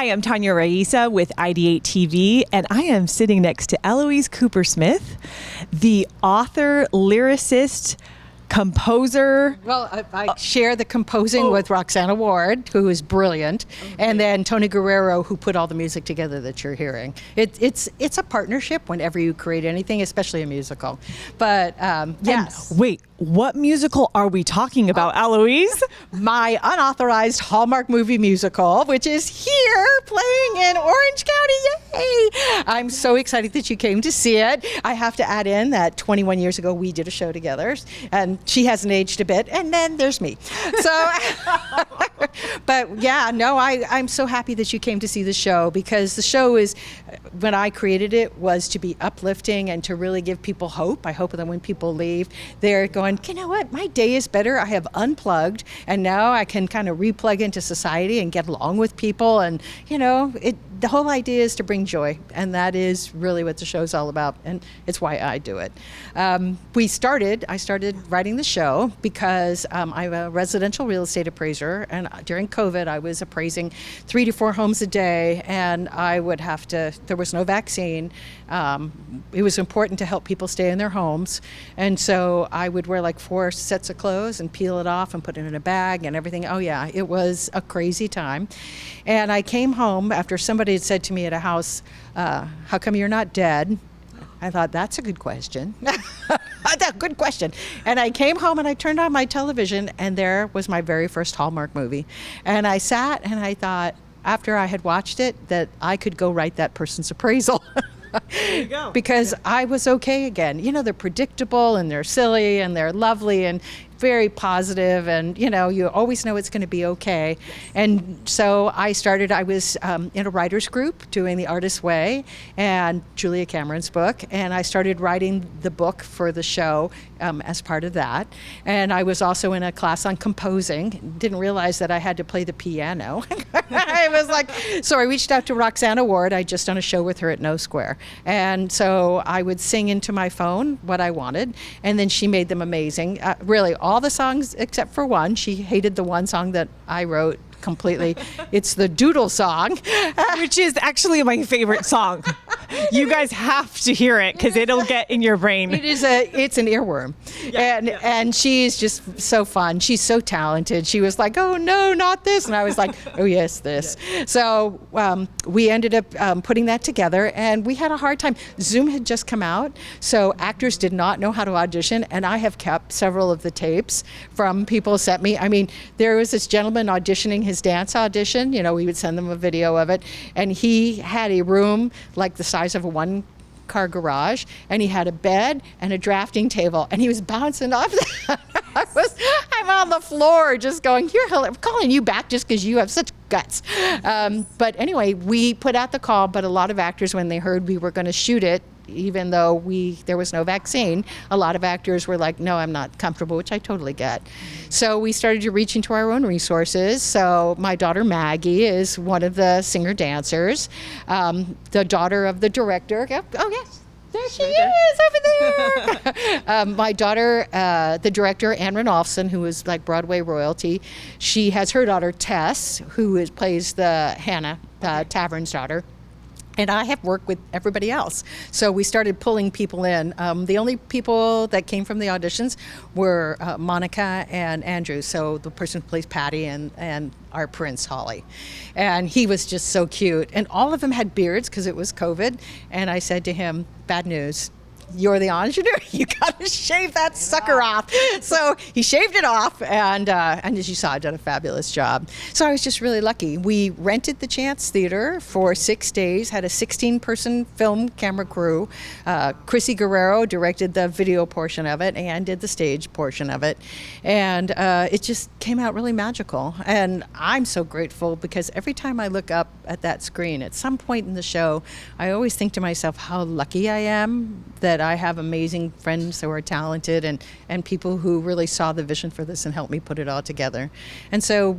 Hi, I'm Tanya Raisa with IdeateTV, and I am sitting next to Eloise Coopersmith, the author, lyricist, composer. Well, I share the composing with Roxana Ward, who is brilliant, and then Tony Guerrero, who put all the music together that you're hearing. It's a partnership whenever you create anything, especially a musical. But yes. Wait, what musical are we talking about, Eloise? My unauthorized Hallmark movie musical, which is here playing in Orange County. Yay! I'm so excited that you came to see it. I have to add in that 21 years ago we did a show together, and she hasn't aged a bit, and then there's me. So, but yeah, no, I'm so happy that you came to see the show, because the show is, when I created it, was to be uplifting and to really give people hope. I hope that when people leave, they're going, you know what, my day is better. I have unplugged, and now I can kind of replug into society and get along with people. And, you know, the whole idea is to bring joy, and that is really what the show's all about, and it's why I do it. I started writing the show because I'm a residential real estate appraiser, and during COVID I was appraising 3 to 4 homes a day, and there was no vaccine. It was important to help people stay in their homes, and so I would wear like 4 sets of clothes and peel it off and put it in a bag and everything. Oh yeah, it was a crazy time. And I came home after somebody had said to me at a house, how come you're not dead? I thought, that's a good question. That's a good question. And I came home and I turned on my television, and there was my very first Hallmark movie. And I sat and I thought, after I had watched it, that I could go write that person's appraisal. There you go. Because I was okay again. You know, they're predictable and they're silly and they're lovely and very positive, and you know, you always know it's going to be okay. Yes. And so I was in a writer's group doing The Artist's Way and Julia Cameron's book, and I started writing the book for the show as part of that. And I was also in a class on composing. Didn't realize that I had to play the piano. I was like, so I reached out to Roxana Ward. I just done a show with her at No Square, and so I would sing into my phone what I wanted, and then she made them amazing. Really, all the songs except for one. She hated the one song that I wrote completely. It's the Doodle song, which is actually my favorite song. You guys have to hear it because it'll get in your brain. It's an earworm. And she's just so fun. She's so talented. She was like, oh no, not this. And I was like, oh yes, this. So we ended up putting that together, and we had a hard time. Zoom had just come out, so actors did not know how to audition, and I have kept several of the tapes from people sent me. I mean, there was this gentleman auditioning his dance audition. You know, we would send them a video of it, and he had a room like the size of a one-car garage, and he had a bed and a drafting table, and he was bouncing off that. I'm on the floor just going, here, I'm calling you back just because you have such guts. But anyway, we put out the call, but a lot of actors, when they heard we were going to shoot it, even though there was no vaccine, a lot of actors were like, no, I'm not comfortable, which I totally get. So we started to reach into our own resources. So my daughter Maggie is one of the singer-dancers, the daughter of the director. Oh, yes. There she is, over there. My daughter, the director, Ann Ranolfson, who is like Broadway royalty, she has her daughter, Tess, who plays the Hannah, Tavern's daughter. And I have worked with everybody else. So we started pulling people in. The only people that came from the auditions were Monica and Andrew, so the person who plays Patty and our prince, Holly. And he was just so cute. And all of them had beards because it was COVID. And I said to him, bad news. You're the ingenue. You got to shave that sucker off. So he shaved it off, and as you saw, I've done a fabulous job. So I was just really lucky. We rented the Chance Theater for 6 days, had a 16-person film camera crew. Chrissy Guerrero directed the video portion of it and did the stage portion of it. And it just came out really magical. And I'm so grateful because every time I look up at that screen, at some point in the show, I always think to myself how lucky I am that but I have amazing friends who are talented and people who really saw the vision for this and helped me put it all together. And so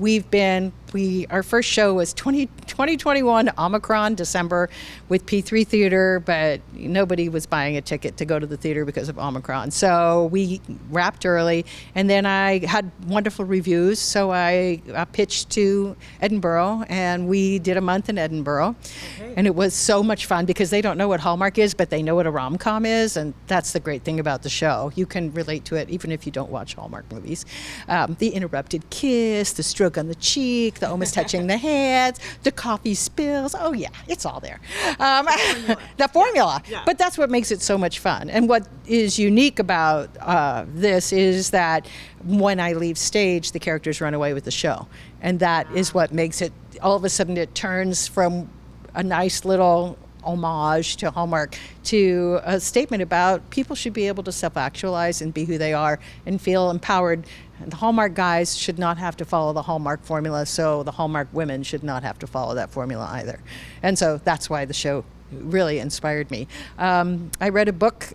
our first show was 2021 Omicron, December, with P3 Theater, but nobody was buying a ticket to go to the theater because of Omicron. So we wrapped early, and then I had wonderful reviews, so I pitched to Edinburgh, and we did a month in Edinburgh. Okay. And it was so much fun because they don't know what Hallmark is, but they know what a rom-com is, and that's the great thing about the show. You can relate to it even if you don't watch Hallmark movies. The interrupted kiss, the stroke on the cheek, the almost touching the hands, the coffee spills. Oh yeah, it's all there. The formula. Yeah. But that's what makes it so much fun. And what is unique about this is that when I leave stage, the characters run away with the show. And that is what makes it, all of a sudden it turns from a nice little homage to Hallmark to a statement about people should be able to self-actualize and be who they are and feel empowered. And the Hallmark guys should not have to follow the Hallmark formula, so the Hallmark women should not have to follow that formula either. And so that's why the show really inspired me. I read a book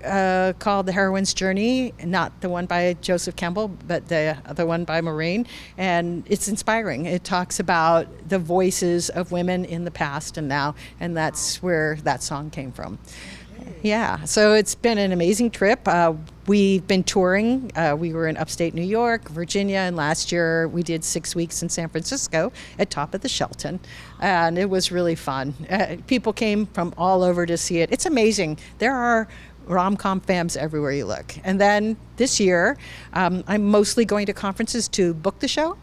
called The Heroine's Journey, not the one by Joseph Campbell, but the other one by Maureen, and it's inspiring. It talks about the voices of women in the past and now, and that's where that song came from. Yeah, so it's been an amazing trip. We've been touring. We were in upstate New York, Virginia, and last year we did 6 weeks in San Francisco at Top of the Shelton, and it was really fun. People came from all over to see it. It's amazing. There are rom-com fans everywhere you look. And then this year, I'm mostly going to conferences to book the show.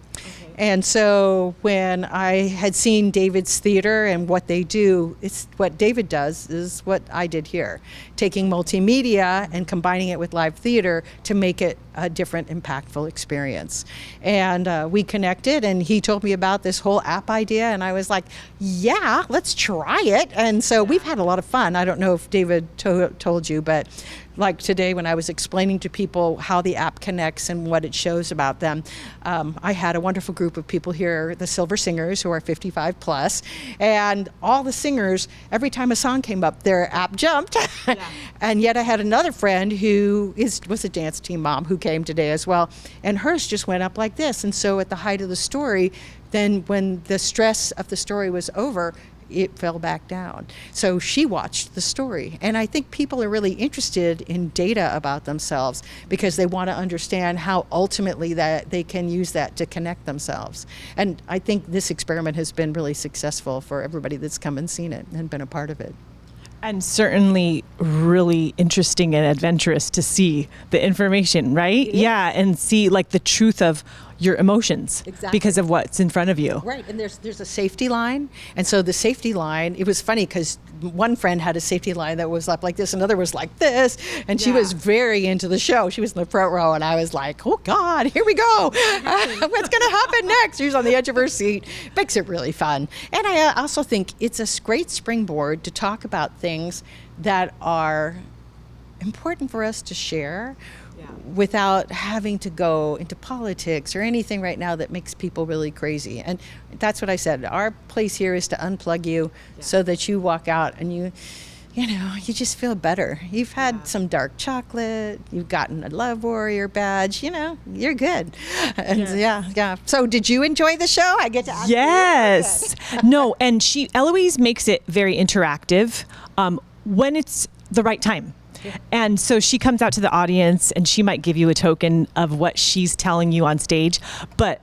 And so when I had seen David's theater and what they do, it's what David does is what I did here, taking multimedia and combining it with live theater to make it a different, impactful experience. And we connected, and he told me about this whole app idea, and I was like, yeah, let's try it. And so we've had a lot of fun. I don't know if David told you, but like today when I was explaining to people how the app connects and what it shows about them, I had a wonderful group of people here, the Silver Singers, who are 55 plus, and all the singers, every time a song came up, their app jumped. Yeah. And yet I had another friend who was a dance team mom who came today as well, and hers just went up like this. And so at the height of the story, then when the stress of the story was over, it fell back down. So she watched the story. And I think people are really interested in data about themselves because they want to understand how ultimately that they can use that to connect themselves. And I think this experiment has been really successful for everybody that's come and seen it and been a part of it. And certainly really interesting and adventurous to see the information, right? Yeah, and see like the truth of your emotions because of what's in front of you. Right, and there's a safety line. And so the safety line, it was funny because one friend had a safety line that was up like this, another was like this, and she was very into the show. She was in the front row, and I was like, oh God, here we go. What's gonna happen next? She was on the edge of her seat. Makes it really fun. And I also think it's a great springboard to talk about things that are important for us to share without having to go into politics or anything right now that makes people really crazy. And that's what I said. Our place here is to unplug you so that you walk out and you just feel better. You've had some dark chocolate, you've gotten a Love Warrior badge, you're good. And So did you enjoy the show? I get to ask Yes. No, and Eloise makes it very interactive when it's the right time. And so she comes out to the audience and she might give you a token of what she's telling you on stage. But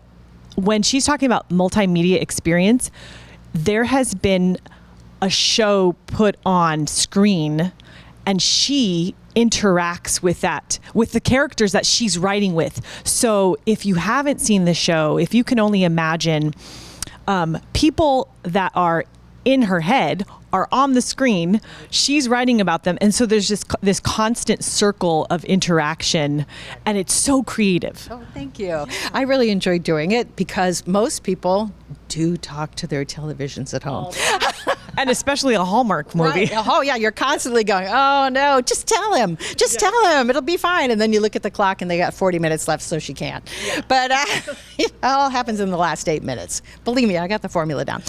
when she's talking about multimedia experience, there has been a show put on screen and she interacts with the characters that she's writing with. So if you haven't seen the show, if you can only imagine, people that are in her head are on the screen, she's writing about them, and so there's just this constant circle of interaction, and it's so creative. Oh, thank you. I really enjoyed doing it because most people do talk to their televisions at home. And especially a Hallmark movie. Right. Oh, yeah, you're constantly going, oh, no, just tell him. Just tell him. It'll be fine. And then you look at the clock and they got 40 minutes left, so she can't. Yeah. But it all happens in the last 8 minutes. Believe me, I got the formula down.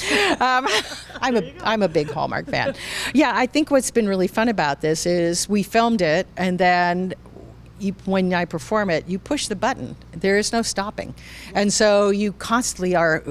I'm a big Hallmark fan. Yeah, I think what's been really fun about this is we filmed it, and then when I perform it, you push the button. There is no stopping. And so you constantly are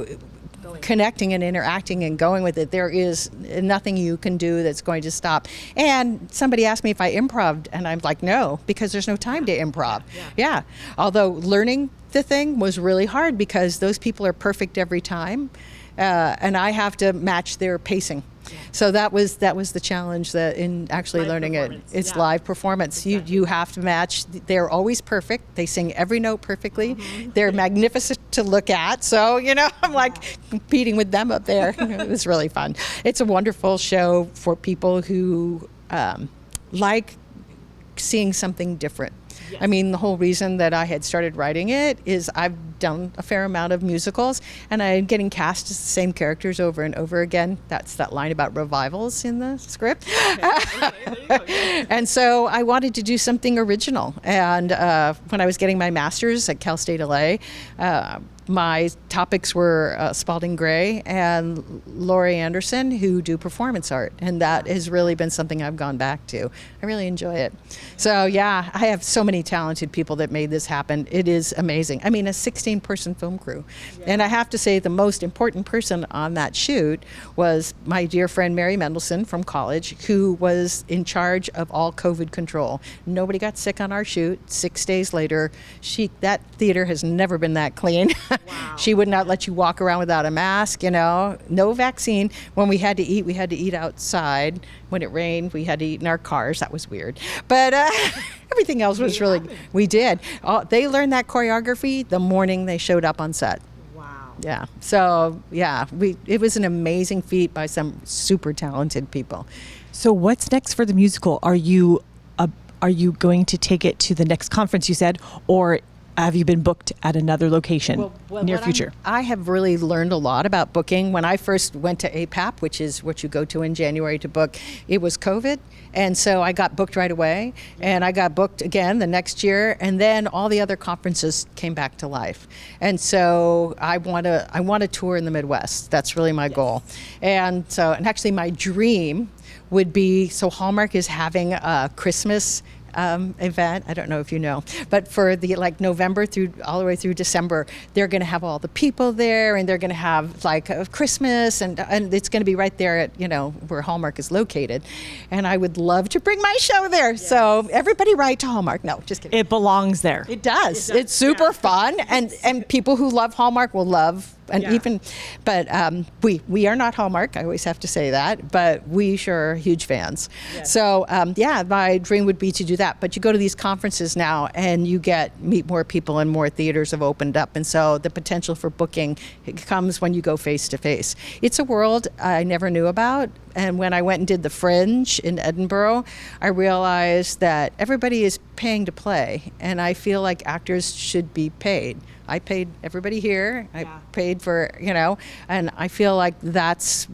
connecting and interacting and going with it. There is nothing you can do that's going to stop. And somebody asked me if I improv'd, and I'm like, no, because there's no time to improv. Yeah. Although learning the thing was really hard because those people are perfect every time, and I have to match their pacing. So that was the challenge that in actually learning it. It's live performance. Exactly. You have to match. They're always perfect. They sing every note perfectly. They're magnificent to look at. So, I'm like competing with them up there. It was really fun. It's a wonderful show for people who like seeing something different. Yes. I mean, the whole reason that I had started writing it is I've done a fair amount of musicals, and I'm getting cast as the same characters over and over again. That's that line about revivals in the script. Okay, there you go. And so I wanted to do something original. And when I was getting my master's at Cal State LA, my topics were Spalding Gray and Laurie Anderson, who do performance art. And that has really been something I've gone back to. I really enjoy it. So, yeah, I have so many talented people that made this happen. It is amazing. I mean, a 16-person film crew. Yeah. And I have to say the most important person on that shoot was my dear friend Mary Mendelson from college, who was in charge of all COVID control. Nobody got sick on our shoot. 6 days later, that theater has never been that clean. Wow. She would not let you walk around without a mask, no vaccine. When we had to eat outside. When it rained, we had to eat in our cars. That was weird. But everything else was we did. They learned that choreography the morning they showed up on set. Wow. Yeah. So, yeah, it was an amazing feat by some super talented people. So what's next for the musical? Are you going to take it to the next conference you said, or have you been booked at another location near future? I have really learned a lot about booking. When I first went to APAP, which is what you go to in January to book, it was COVID. And so I got booked right away. And I got booked again the next year. And then all the other conferences came back to life. And so I want to tour in the Midwest. That's really my goal. And actually my dream would be, so Hallmark is having a Christmas event. I don't know if you know, but for the November through all the way through December, they're going to have all the people there, and they're going to have a Christmas, and it's going to be right there at where Hallmark is located. And I would love to bring my show there. Yes. So everybody write to Hallmark. No, just kidding. It belongs there. It does. It's super fun, and people who love Hallmark will love. And we are not Hallmark. I always have to say that, but we sure are huge fans. Yes. So my dream would be to do that. But you go to these conferences now, and you meet more people, and more theaters have opened up, and so the potential for booking comes when you go face to face. It's a world I never knew about. And when I went and did the Fringe in Edinburgh, I realized that everybody is paying to play, and I feel like actors should be paid. I paid everybody here. I paid for, and I feel like that's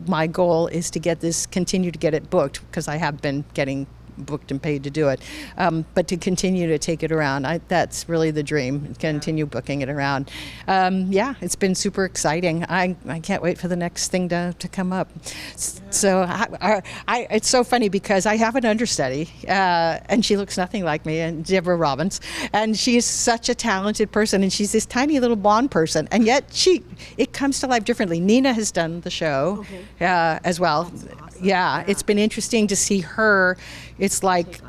my goal, is to continue to get it booked, because I have been getting booked and paid to do it, but to continue to take it around. That's really the dream, continue booking it around. It's been super exciting. I can't wait for the next thing to come up. So it's so funny because I have an understudy, and she looks nothing like me, and Deborah Robbins, and she's such a talented person, and she's this tiny little blonde person, and yet it comes to life differently. Nina has done the show as well. That's awesome. Yeah, it's been interesting to see her. It's like,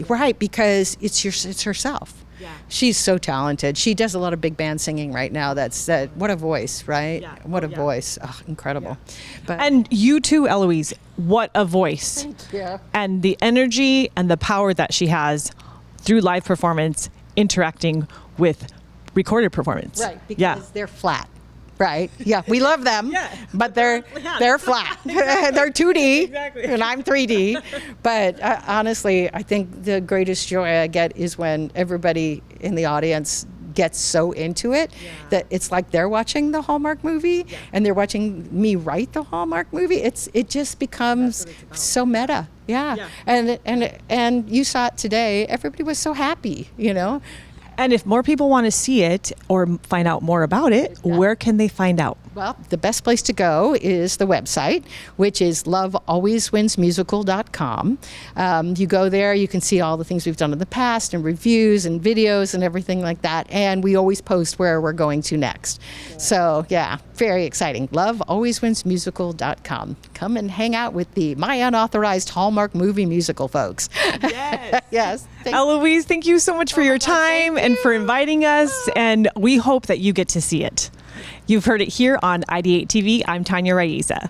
right, because it's herself. Yeah. She's so talented. She does a lot of big band singing right now. What a voice, right? Yeah. What a voice. Oh, incredible. Yeah. And you too, Eloise, what a voice. Thank you. And the energy and the power that she has through live performance interacting with recorded performance. Right, because they're flat. Right. Yeah, we love them, but they're flat. They're 2D, and I'm 3D. But honestly, I think the greatest joy I get is when everybody in the audience gets so into it that it's like they're watching the Hallmark movie and they're watching me write the Hallmark movie. It just becomes so meta. Yeah. And you saw it today. Everybody was so happy, you know. And if more people want to see it or find out more about it, where can they find out? Well, the best place to go is the website, which is lovealwayswinsmusical.com. You go there, you can see all the things we've done in the past and reviews and videos and everything like that. And we always post where we're going to next. So, yeah, very exciting. Lovealwayswinsmusical.com. Come and hang out with the My Unauthorized Hallmark movie musical folks. Yes. Yes. Eloise, thank you so much for your time and for inviting us. And we hope that you get to see it. You've heard it here on IdeateTV. I'm Tanya Raisa.